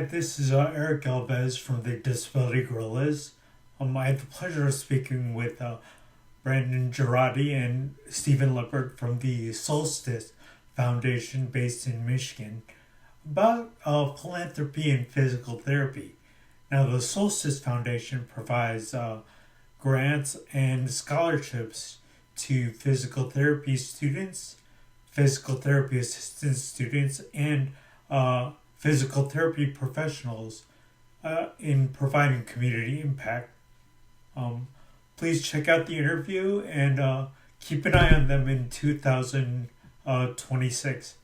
this is Eric Galvez from the Disability Guerrillas. I had the pleasure of speaking with Brandon Gerardy and Stephen Leppard from the Solstice Foundation based in Michigan about philanthropy and physical therapy. Now, the Solstice Foundation provides grants and scholarships to physical therapy students, physical therapy assistant students, and physical therapy professionals in providing community impact. Please check out the interview and keep an eye on them in 2026.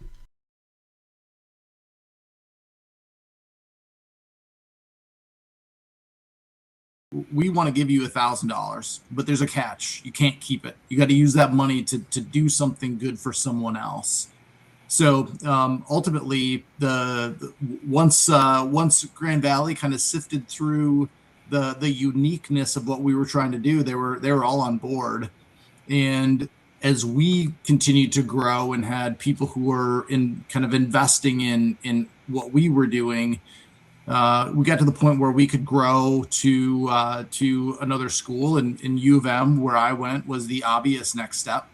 We want to give you $1,000, but there's a catch. You can't keep it. You got to use that money to do something good for someone else. So ultimately, once Grand Valley kind of sifted through the uniqueness of what we were trying to do, they were all on board. And as we continued to grow and had people who were in kind of investing in what we were doing, we got to the point where we could grow to another school, and U of M, where I went, was the obvious next step.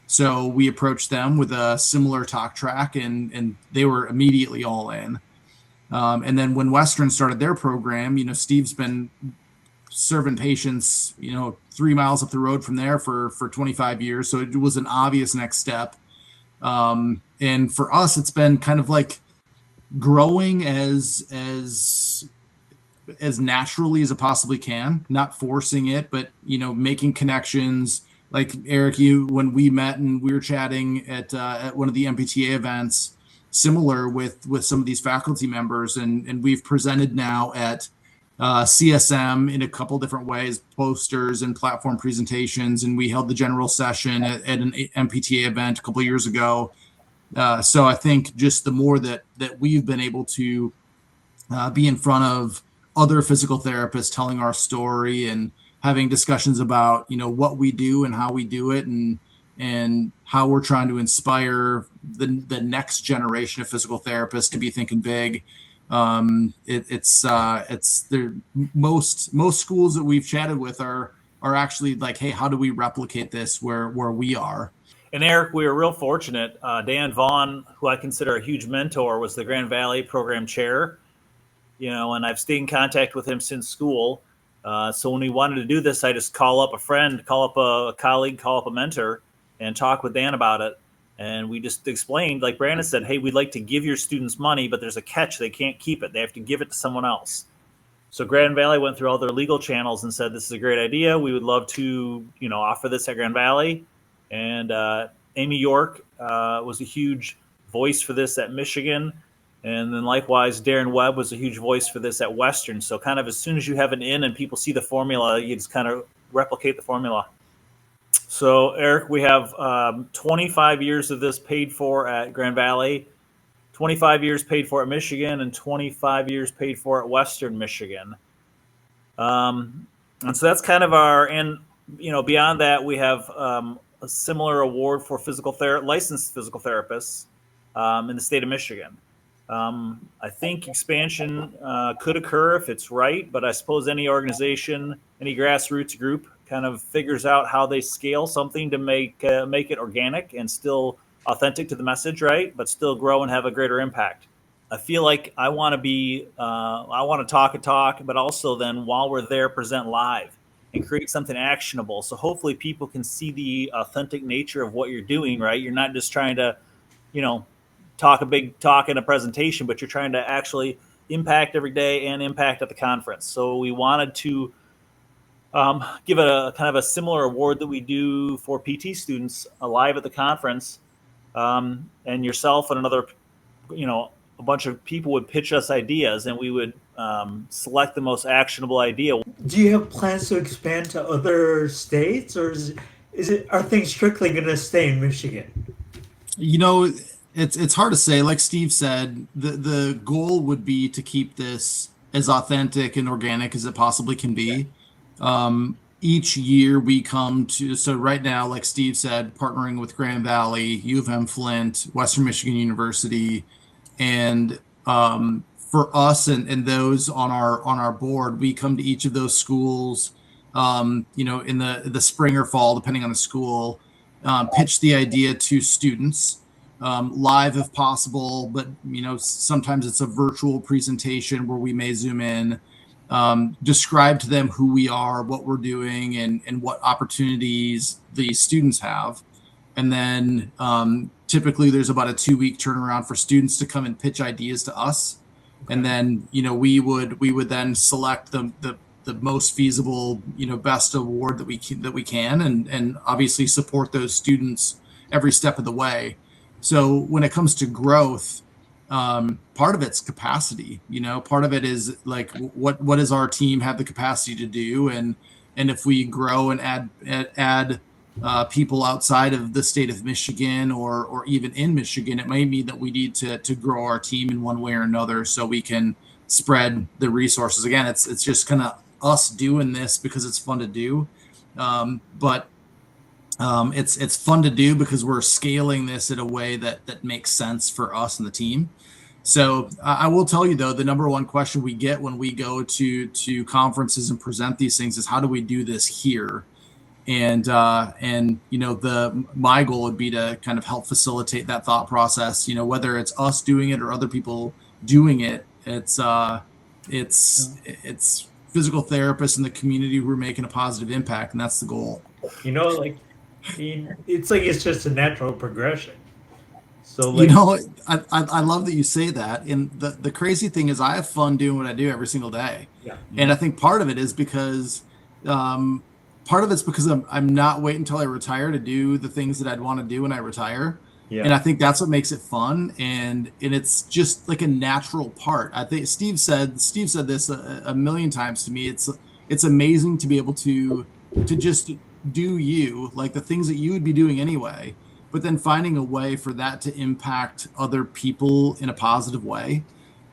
So we approached them with a similar talk track, and they were immediately all in. And then when Western started their program, Steve's been serving patients, 3 miles up the road from there for 25 years. So it was an obvious next step. And for us, it's been kind of like growing as naturally as it possibly can, not forcing it, but making connections. Like Eric, when we met and we were chatting at one of the MPTA events, similar with some of these faculty members, and we've presented now at CSM in a couple different ways, posters and platform presentations, and we held the general session at an MPTA event a couple of years ago. So I think just the more that we've been able to be in front of other physical therapists telling our story and having discussions about, what we do and how we do it, and how we're trying to inspire the next generation of physical therapists to be thinking big. It's most schools that we've chatted with are actually like, hey, how do we replicate this where we are? And Eric, we were real fortunate. Dan Vaughn, who I consider a huge mentor, was the Grand Valley program chair, and I've stayed in contact with him since school. So when we wanted to do this, I just call up a friend, call up a colleague, call up a mentor, and talk with Dan about it. And we just explained, like Brandon said, hey, we'd like to give your students money, but there's a catch. They can't keep it. They have to give it to someone else. So Grand Valley went through all their legal channels and said, this is a great idea. We would love to, offer this at Grand Valley. And Amy York was a huge voice for this at Michigan. And then likewise, Darren Webb was a huge voice for this at Western. So kind of as soon as you have an in and people see the formula, you just kind of replicate the formula. So Eric, we have 25 years of this paid for at Grand Valley, 25 years paid for at Michigan, and 25 years paid for at Western Michigan. And so that's kind of and beyond that, we have a similar award for licensed physical therapists in the state of Michigan. I think expansion could occur if it's right, but I suppose any organization, any grassroots group kind of figures out how they scale something to make it organic and still authentic to the message, right? But still grow and have a greater impact. I feel like I want to talk a talk, but also then while we're there, present live and create something actionable. So hopefully people can see the authentic nature of what you're doing, right? You're not just trying to, talk a big talk in a presentation, but you're trying to actually impact every day and impact at the conference. So we wanted to give it a kind of a similar award that we do for PT students live at the conference. And yourself and another, a bunch of people would pitch us ideas, and we would select the most actionable idea. Do you have plans to expand to other states, or are things strictly going to stay in Michigan? It's hard to say. Like Steve said, the goal would be to keep this as authentic and organic as it possibly can be. Each year we come to, so right now, like Steve said, partnering with Grand Valley, U of M Flint, Western Michigan University, and for us and those on our board, we come to each of those schools, in the spring or fall, depending on the school, pitch the idea to students, live if possible, but sometimes it's a virtual presentation where we may zoom in, describe to them who we are, what we're doing, and what opportunities the students have. And then typically there's about a 2-week turnaround for students to come and pitch ideas to us. Okay. And then, we would then select the most feasible, best award that we can, and obviously support those students every step of the way. So when it comes to growth, part of it's capacity, part of it is like, what does our team have the capacity to do? And if we grow and add people outside of the state of Michigan or even in Michigan, it may mean that we need to grow our team in one way or another so we can spread the resources. Again, it's just kind of us doing this because it's fun to do. But it's fun to do because we're scaling this in a way that makes sense for us and the team. So I will tell you, though, the number one question we get when we go to conferences and present these things is, how do we do this here? And my goal would be to kind of help facilitate that thought process, whether it's us doing it or other people doing it. It's physical therapists in the community who are making a positive impact, and that's the goal. It's just a natural progression. So I love that you say that. And the crazy thing is, I have fun doing what I do every single day. Yeah. And I think part of it is because I'm not waiting until I retire to do the things that I'd want to do when I retire. Yeah. And I think that's what makes it fun. And it's just like a natural part. I think Steve said this a million times to me. It's amazing to be able to just do you, like the things that you would be doing anyway, but then finding a way for that to impact other people in a positive way.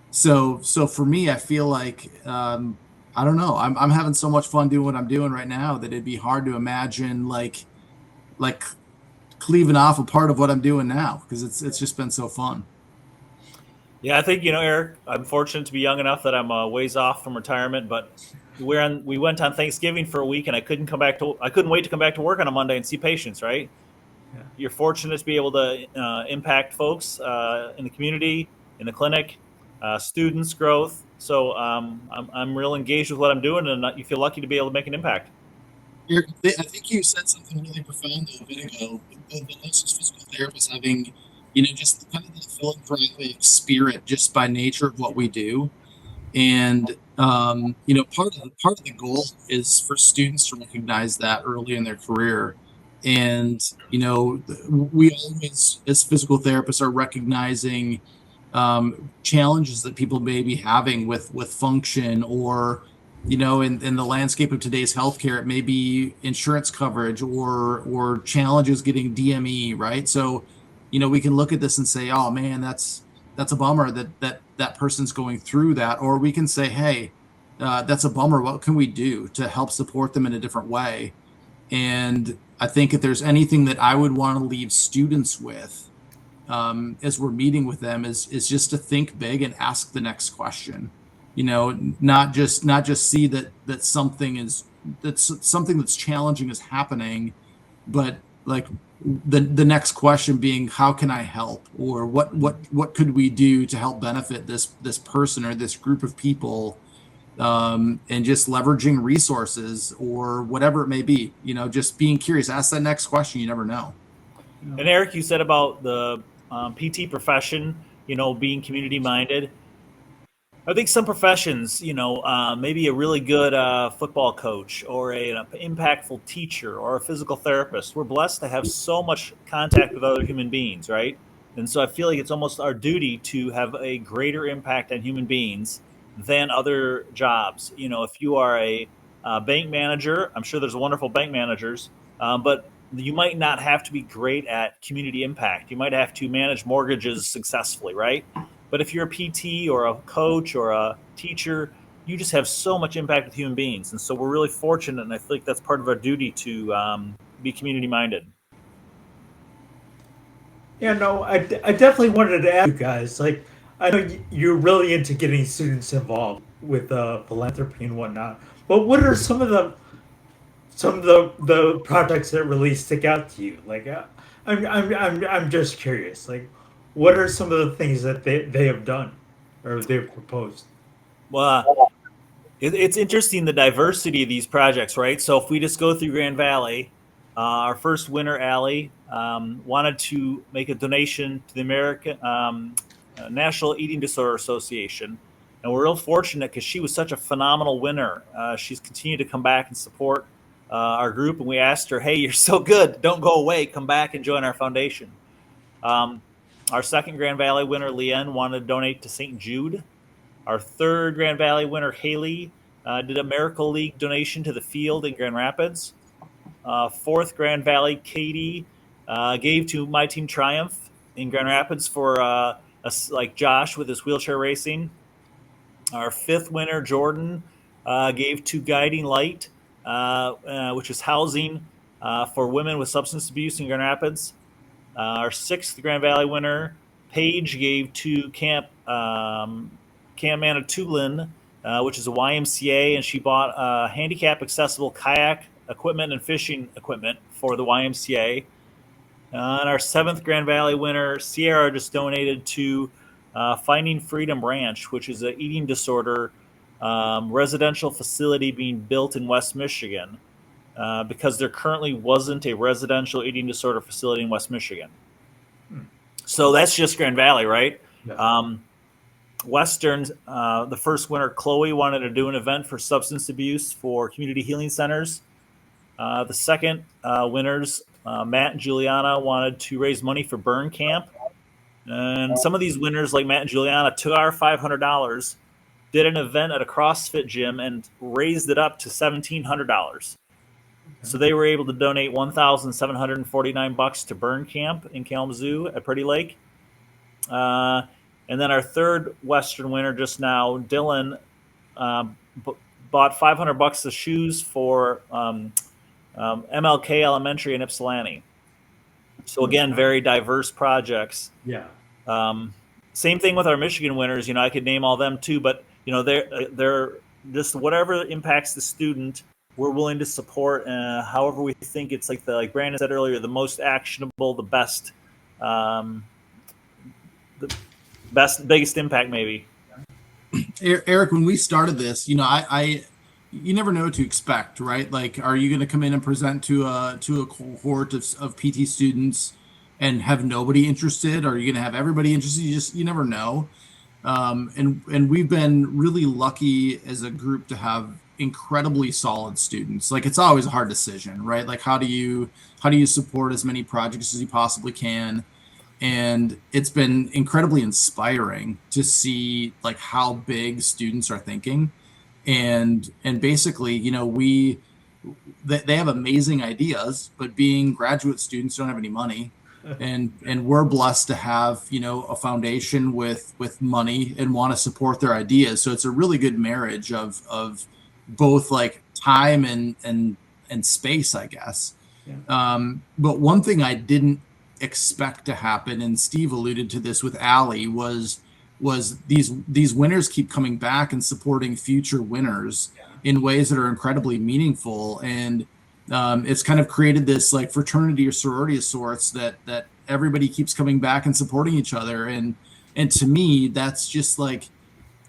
So for me, I feel like, I don't know, I'm having so much fun doing what I'm doing right now that it'd be hard to imagine like cleaving off a part of what I'm doing now, because it's just been so fun. Yeah, I think, Eric, I'm fortunate to be young enough that I'm ways off from retirement, but we went on Thanksgiving for a week, and I couldn't wait to come back to work on a Monday and see patients, right? Yeah. You're fortunate to be able to impact folks in the community, in the clinic, students' growth. So I'm real engaged with what I'm doing, and you feel lucky to be able to make an impact. Eric, I think you said something really profound a bit ago. The licensed physical therapist having, just kind of the philanthropic spirit just by nature of what we do. And, part of the goal is for students to recognize that early in their career. And, we always, as physical therapists, are recognizing challenges that people may be having with function, or, in the landscape of today's healthcare, it may be insurance coverage or challenges getting DME, right? So, we can look at this and say, oh man, that's a bummer that person's going through that. Or we can say, hey, that's a bummer. What can we do to help support them in a different way? And I think if there's anything that I would want to leave students with as we're meeting with them is just to think big and ask the next question. Not just see that something that's challenging is happening, but like the next question being, how can I help? Or what could we do to help benefit this person or this group of people? And just leveraging resources or whatever it may be, just being curious, ask that next question. You never know. And Eric, you said about the PT profession, being community minded. I think some professions, maybe a really good football coach or an impactful teacher or a physical therapist, we're blessed to have so much contact with other human beings, right? And so I feel like it's almost our duty to have a greater impact on human beings than other jobs. If you are a bank manager, I'm sure there's wonderful bank managers, but you might not have to be great at community impact. You might have to manage mortgages successfully, right? But if you're a PT or a coach or a teacher, you just have so much impact with human beings. And so we're really fortunate, and I think that's part of our duty to be community-minded. Yeah, no, I definitely wanted to ask you guys, I know you're really into getting students involved with philanthropy and whatnot. But what are some of the projects that really stick out to you? Like, I'm just curious. Like, what are some of the things that they have done or they've proposed? Well, it's interesting the diversity of these projects, right? So if we just go through Grand Valley, our first winner, Allie, wanted to make a donation to the American National Eating Disorder Association, and we're real fortunate because she was such a phenomenal winner. She's continued to come back and support our group, and we asked her, "Hey, you're so good, don't go away, come back and join our foundation." Um, our second Grand Valley winner, Leanne, wanted to donate to St. Jude. Our third Grand Valley winner, Haley, did a Miracle League donation to the field in Grand Rapids. Fourth Grand Valley, Katie gave to My Team Triumph in Grand Rapids for like Josh with his wheelchair racing. Our fifth winner, Jordan, gave to Guiding Light, which is housing for women with substance abuse in Grand Rapids. Our sixth Grand Valley winner, Paige, gave to Camp Manitoulin, which is a YMCA, and she bought handicap accessible kayak equipment and fishing equipment for the YMCA. And our seventh Grand Valley winner, Sierra, just donated to Finding Freedom Ranch, which is an eating disorder residential facility being built in West Michigan because there currently wasn't a residential eating disorder facility in West Michigan. So that's just Grand Valley, right? Yeah. Western, the first winner, Chloe, wanted to do an event for substance abuse for community healing centers. The second winners, Matt and Juliana, wanted to raise money for burn camp. And some of these winners, like Matt and Juliana, took our $500, did an event at a CrossFit gym, and raised it up to $1,700. So they were able to donate $1,749 to burn camp in Kalamazoo at Pretty Lake. And then our third Western winner just now, Dylan, bought $500 of shoes for MLK Elementary in Ypsilanti. So again, very diverse projects. Yeah. Same thing with our Michigan winners. I could name all them too, but they're just whatever impacts the student, we're willing to support. However we think it's like Brandon said earlier, the most actionable, the best, biggest impact maybe. Eric, when we started this, I you never know what to expect, right? Like, are you going to come in and present to a cohort of PT students and have nobody interested? Or are you going to have everybody interested? You never know. And we've been really lucky as a group to have incredibly solid students. Like, it's always a hard decision, right? Like, how do you support as many projects as you possibly can? And it's been incredibly inspiring to see like how big students are thinking. And basically, they have amazing ideas, but being graduate students don't have any money. And we're blessed to have, a foundation with money and want to support their ideas. So it's a really good marriage of both like time and space, I guess. Yeah. But one thing I didn't expect to happen, and Steve alluded to this with Allie, was these winners keep coming back and supporting future winners in ways that are incredibly meaningful. And it's kind of created this like fraternity or sorority of sorts that everybody keeps coming back and supporting each other. And to me, that's just like,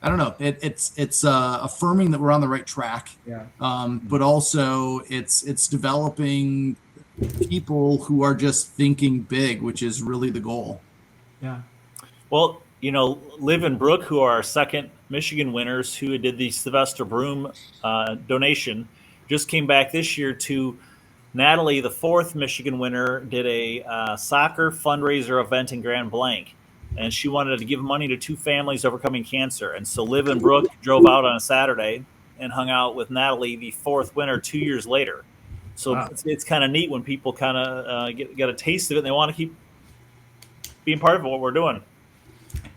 I don't know, it's affirming that we're on the right track. Yeah. But also it's developing people who are just thinking big, which is really the goal. Yeah. Well, Liv and Brooke, who are our second Michigan winners, who did the Sylvester Broom donation, just came back this year to Natalie, the fourth Michigan winner, did a soccer fundraiser event in Grand Blanc. And she wanted to give money to two families overcoming cancer. And so Liv and Brooke drove out on a Saturday and hung out with Natalie, the fourth winner, 2 years later. So wow. It's kind of neat when people kind of get a taste of it and they want to keep being part of what we're doing.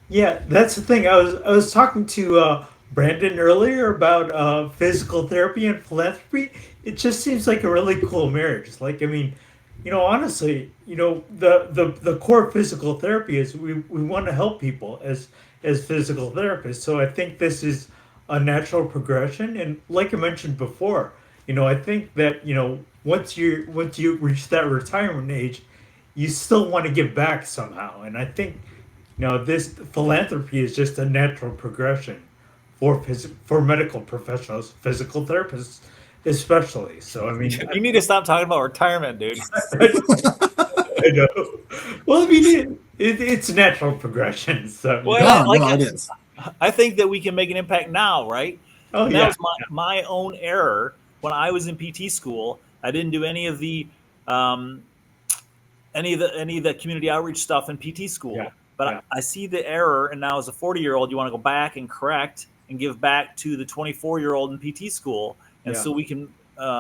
Yeah, that's the thing. I was talking to Brandon earlier about physical therapy and philanthropy. It just seems like a really cool marriage. Like, I mean, honestly, the core of physical therapy is we want to help people as as physical therapists. So I think this is a natural progression. And like I mentioned before, I think that, once you reach that retirement age, you still want to give back somehow. And I think, this philanthropy is just a natural progression for medical professionals, physical therapists especially. So I mean, You need to stop talking about retirement, dude. I know. Well, I mean, it's natural progression. So Well, No, no, it is. I think that we can make an impact now, right? oh And that yeah, was my own error when I was in PT school. I didn't do any of the community outreach stuff in PT school. yeah, But yeah, I see the error, and now as a 40-year-old, you want to go back and correct and give back to the 24-year-old in PT school, and yeah, so we can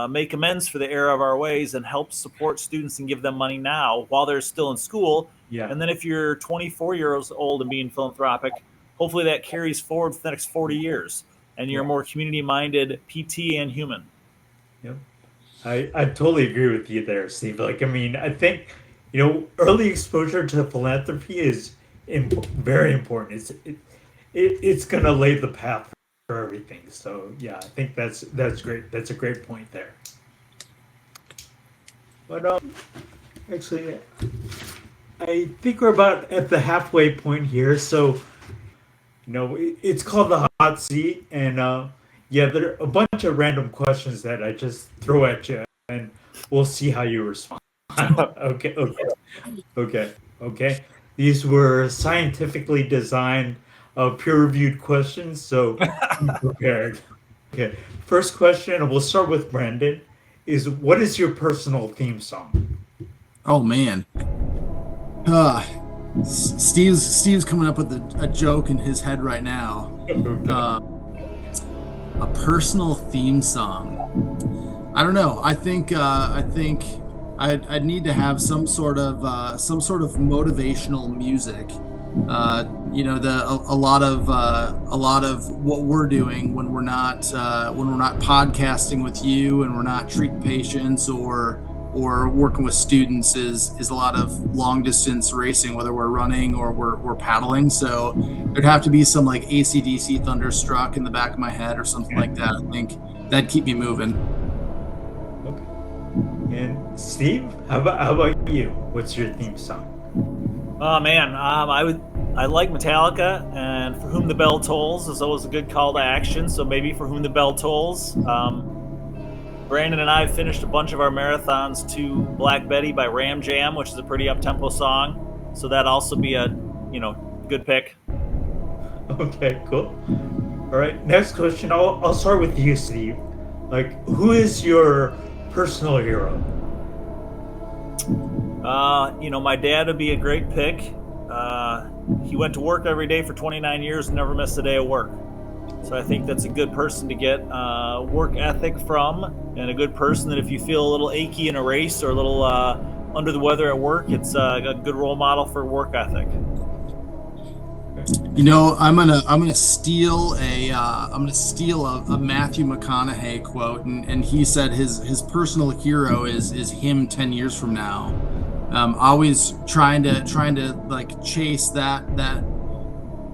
make amends for the error of our ways and help support students and give them money now while they're still in school. yeah. And then if you're 24 years old and being philanthropic, hopefully that carries forward for the next 40 years, and you're a Yeah. more community-minded PT and human. Yep. I totally agree with you there, Steve. Like, I mean, I think, early exposure to philanthropy is very important. It's gonna lay the path for everything. So yeah, I think that's great. That's a great point there. But actually, I think we're about at the halfway point here. So it's called the hot seat, and yeah, there are a bunch of random questions that I just throw at you, and we'll see how you respond. Okay, okay, okay, okay. These were scientifically designed, peer-reviewed questions, so be prepared. Okay, first question, and we'll start with Brandon. Is what is your personal theme song? Oh man. Uh, Steve's coming up with a joke in his head right now. Okay. A personal theme song. I don't know. I think I'd need to have some sort of motivational music. A lot of what we're doing when we're not podcasting with you and we're not treating patients or working with students is a lot of long distance racing, whether we're running or we're paddling. So there'd have to be some like AC/DC Thunderstruck in the back of my head or something like that. I think that'd keep me moving. Okay. And Steve, how about you? What's your theme song? Oh man, I like Metallica, and For Whom the Bell Tolls is always a good call to action. So maybe For Whom the Bell Tolls. Brandon and I finished a bunch of our marathons to Black Betty by Ram Jam, which is a pretty up-tempo song. So that'd also be a good pick. Okay, cool. All right, next question. I'll start with you, Steve. Like, who is your personal hero? My dad would be a great pick. He went to work every day for 29 years and never missed a day of work. So I think that's a good person to get work ethic from, and a good person that if you feel a little achy in a race or a little under the weather at work, it's a good role model for work ethic. I'm gonna steal a Matthew McConaughey quote, and he said his personal hero is him 10 years from now. Always trying to like chase that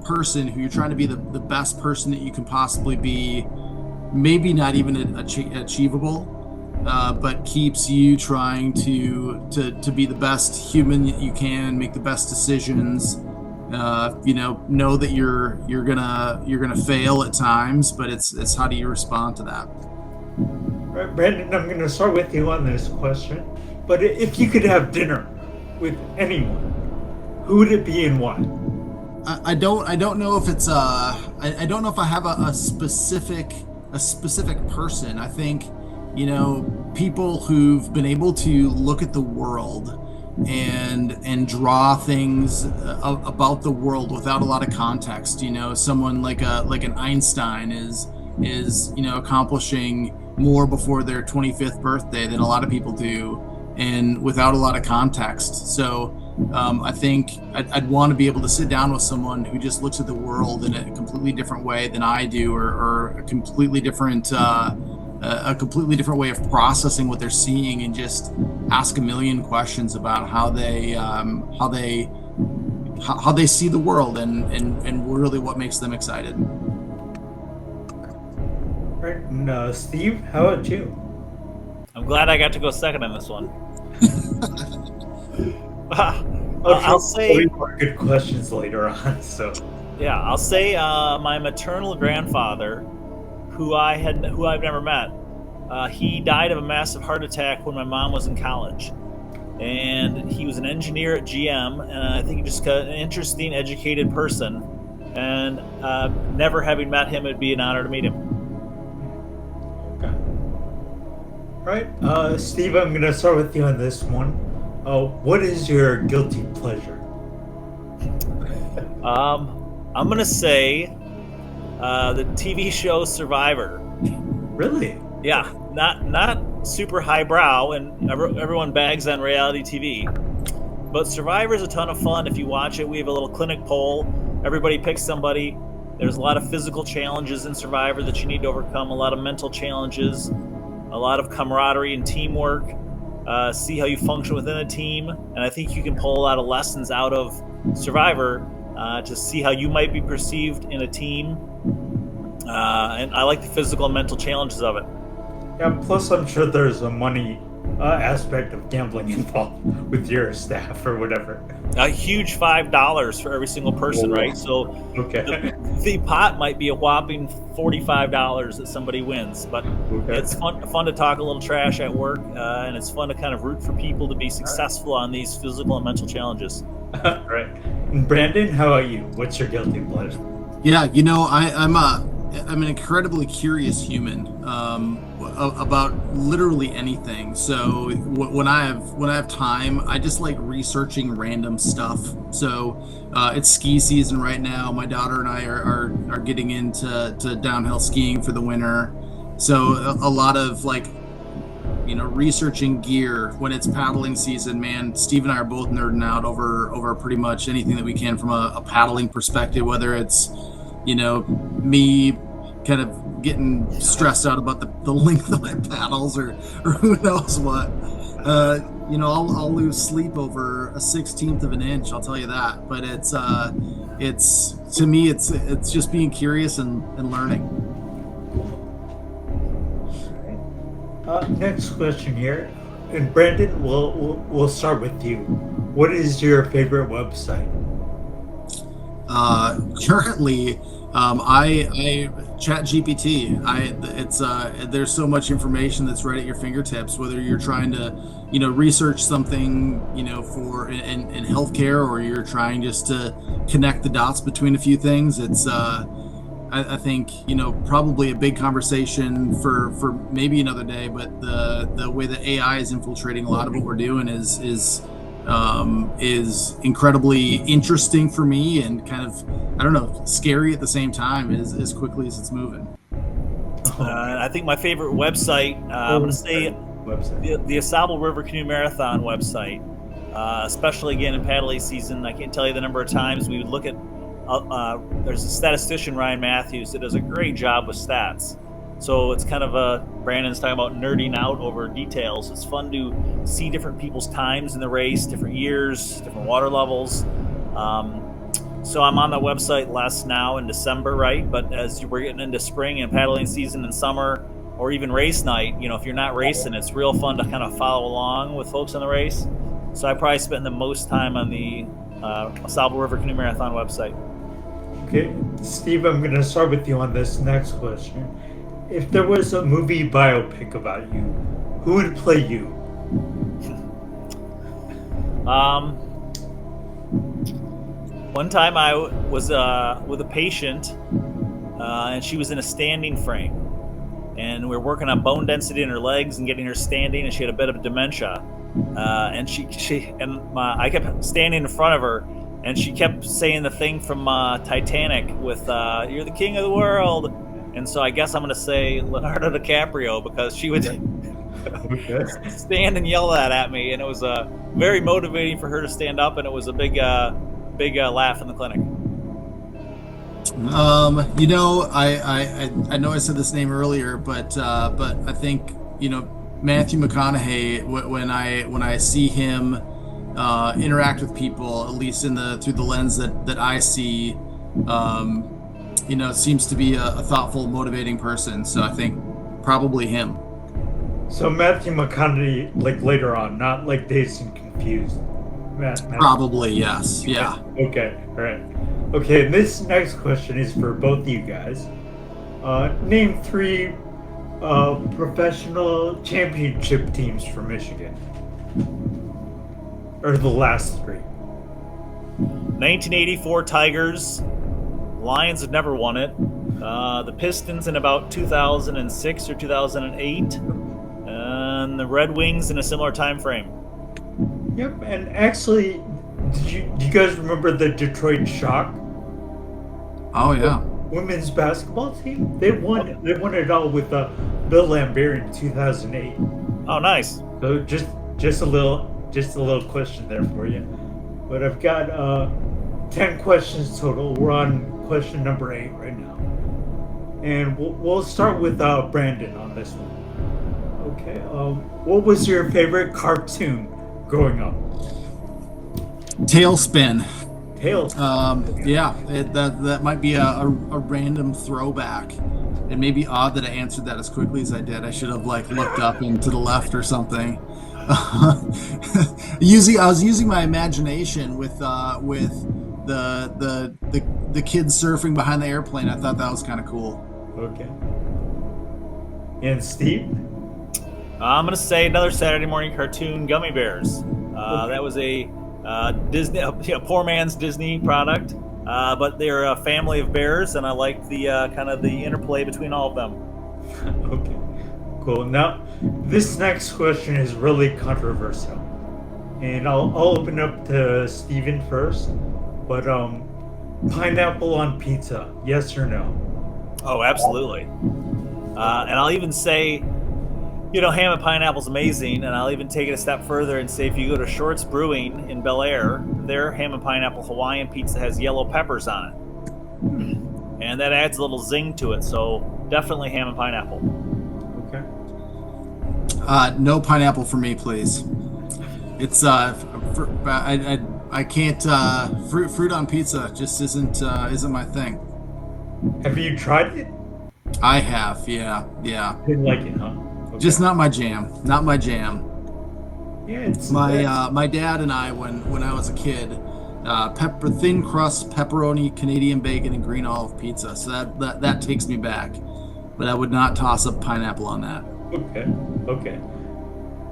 person who you're trying to be the best person that you can possibly be, maybe not even achievable, but keeps you trying to be the best human that you can, make the best decisions. Know that you're gonna fail at times, but it's how do you respond to that? All right, Brandon, I'm going to start with you on this question. But if you could have dinner with anyone, who would it be and why? I don't know if it's I don't know if I have a specific person. I think people who've been able to look at the world and draw things about the world without a lot of context. Someone like an Einstein is accomplishing more before their 25th birthday than a lot of people do, and without a lot of context. So I think I'd want to be able to sit down with someone who just looks at the world in a completely different way than I do, or a completely different way of processing what they're seeing, and just ask a million questions about how they how they see the world and really what makes them excited. Right. And, Steve, how about you? I'm glad I got to go second on this one. I'll say more good questions later on. So yeah, I'll say my maternal grandfather, who I've never met. He died of a massive heart attack when my mom was in college, and he was an engineer at GM, and I think he just got an interesting, educated person. And never having met him, it'd be an honor to meet him. okay. Right, Steve, I'm gonna start with you on this one. What is your guilty pleasure? I'm gonna say the TV show Survivor. Really? Yeah, not super highbrow, and everyone bags on reality TV. But Survivor is a ton of fun if you watch it. We have a little clinic poll. Everybody picks somebody. There's a lot of physical challenges in Survivor that you need to overcome, a lot of mental challenges, a lot of camaraderie and teamwork. See how you function within a team. And I think you can pull a lot of lessons out of Survivor to see how you might be perceived in a team. And I like the physical and mental challenges of it. Yeah, plus I'm sure there's a money aspect of gambling involved with your staff or whatever. A huge $5 for every single person, right? So Okay. the pot might be a whopping $45 that somebody wins, but Okay. it's fun to talk a little trash at work, and it's fun to kind of root for people to be successful on these physical and mental challenges. Right. And Brandon, how about you? What's your guilty pleasure? Yeah, you know, I'm an incredibly curious human about literally anything. So when I have time, I just like researching random stuff. So it's ski season right now. My daughter and I are getting into downhill skiing for the winter. So a lot of like, you know, researching gear. When it's paddling season, man, Steve and I are both nerding out over pretty much anything that we can from a paddling perspective, whether it's, you know, me kind of getting stressed out about the length of my paddles or who knows what. You know, I'll lose sleep over a 1/16 of an inch, I'll tell you that. But it's to me, it's just being curious and learning. Next question here. And Brandon, we'll start with you. What is your favorite website? Currently, I chat GPT. There's so much information that's right at your fingertips, whether you're trying to, you know, research something, you know, for in healthcare, or you're trying just to connect the dots between a few things. It's I think, you know, probably a big conversation for maybe another day, but the way that AI is infiltrating a lot of what we're doing is incredibly interesting for me, and kind of, I don't know, scary at the same time as quickly as it's moving. I think my favorite website, I'm going to say the AuSable River Canoe Marathon website, especially again in paddling season. I can't tell you the number of times we would look at, there's a statistician, Ryan Matthews, that does a great job with stats. So it's kind of Brandon's talking about nerding out over details. It's fun to see different people's times in the race, different years, different water levels. So I'm on the website less now in December, right? But as we're getting into spring and paddling season and summer, or even race night, you know, if you're not racing, it's real fun to kind of follow along with folks on the race. So I probably spend the most time on the AuSable River Canoe Marathon website. Okay, Steve, I'm going to start with you on this next question. If there was a movie biopic about you, who would play you? One time I was with a patient, and she was in a standing frame, and we were working on bone density in her legs and getting her standing, and she had a bit of dementia, and I kept standing in front of her, and she kept saying the thing from Titanic with "You're the king of the world." And so I guess I'm going to say Leonardo DiCaprio, because she would stand and yell that at me, and it was very motivating for her to stand up, and it was a big laugh in the clinic. You know, I know I said this name earlier, but I think, you know, Matthew McConaughey, when I see him interact with people, at least through the lens that I see, seems to be a thoughtful, motivating person. So I think probably him. So Matthew McConaughey, like later on, not like Dazed and Confused. Probably, yes. Yeah. Okay. All right. Okay. And this next question is for both of you guys. Name 3 professional championship teams for Michigan. Or the last 3. 1984 Tigers. Lions have never won it. The Pistons in about 2006 or 2008. And the Red Wings in a similar time frame. Yep, and actually, do you guys remember the Detroit Shock? Oh yeah. Women's basketball team? They won it all with Bill Lambert in 2008. Oh, nice. So just a little question there for you. But I've got 10 questions total. We're on question number 8 right now. And we'll start with Brandon on this one. Okay. What was your favorite cartoon growing up? Tailspin. Yeah, that might be a random throwback. It may be odd that I answered that as quickly as I did. I should have looked up and to the left or something. I was using my imagination with the kids surfing behind the airplane. I thought that was kind of cool. Okay. And Steve? I'm going to say another Saturday morning cartoon, Gummy Bears. That was a Disney, poor man's Disney product, but they're a family of bears, and I like the kind of the interplay between all of them. Okay, cool. Now, this next question is really controversial, and I'll open up to Stephen first. But pineapple on pizza, yes or no? Oh, absolutely. And I'll even say, ham and pineapple is amazing, and I'll even take it a step further and say if you go to Shorts Brewing in Bel Air, their ham and pineapple Hawaiian pizza has yellow peppers on it. And that adds a little zing to it, so definitely ham and pineapple. Okay. No pineapple for me, please. It's I can't fruit on pizza just isn't my thing. Have you tried it? I have, yeah. Didn't like it, huh? Okay. Just not my jam. Not my jam. Yeah, it's my dad and I when I was a kid, thin crust pepperoni, Canadian bacon, and green olive pizza. So that takes me back, but I would not toss up pineapple on that. Okay.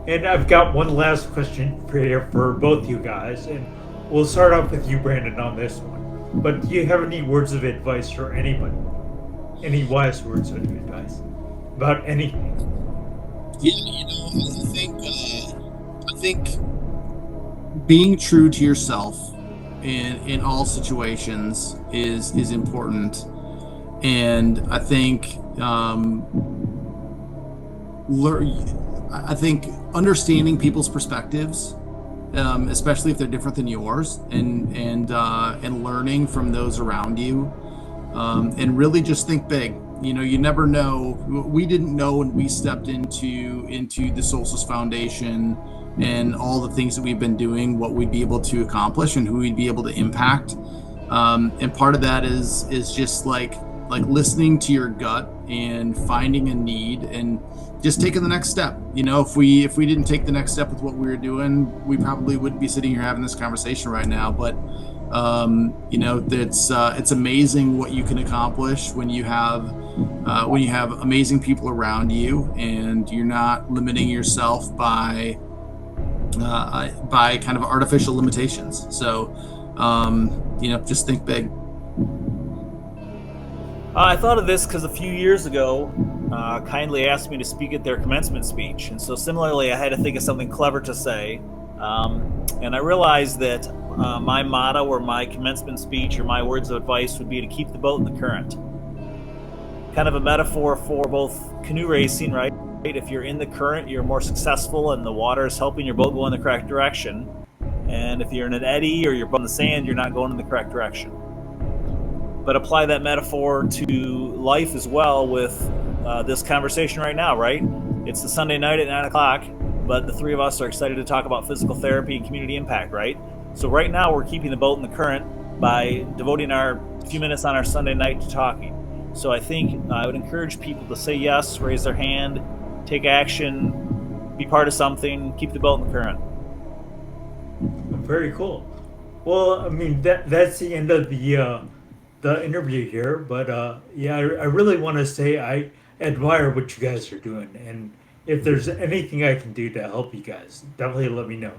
And I've got one last question for both you guys, and we'll start off with you, Brandon, on this one. But do you have any words of advice for anybody? Any wise words of advice about anything? Yeah, I think being true to yourself in all situations is important, and I think understanding people's perspectives, especially if they're different than yours, and learning from those around you, and really just think big. You never know. We didn't know when we stepped into the Solstice Foundation and all the things that we've been doing, what we'd be able to accomplish and who we'd be able to impact. And part of that is just like listening to your gut and finding a need and just taking the next step. If we didn't take the next step with what we were doing, we probably wouldn't be sitting here having this conversation right now. But it's amazing what you can accomplish when you have amazing people around you, and you're not limiting yourself by kind of artificial limitations. So, just think big. I thought of this because a few years ago, kindly asked me to speak at their commencement speech. And so similarly, I had to think of something clever to say. And I realized that my motto or my commencement speech or my words of advice would be to keep the boat in the current. Kind of a metaphor for both canoe racing, right? If you're in the current, you're more successful and the water is helping your boat go in the correct direction. And if you're in an eddy or you're on the sand, you're not going in the correct direction. But apply that metaphor to life as well with this conversation right now, right? It's the Sunday night at 9 o'clock. but the three of us are excited to talk about physical therapy and community impact, right? So right now we're keeping the boat in the current by devoting our few minutes on our Sunday night to talking. So I think I would encourage people to say yes, raise their hand, take action, be part of something, keep the boat in the current. Very cool. Well, I mean that's the end of the interview here, but yeah, I really want to say I admire what you guys are doing, and if there's anything I can do to help you guys, definitely let me know.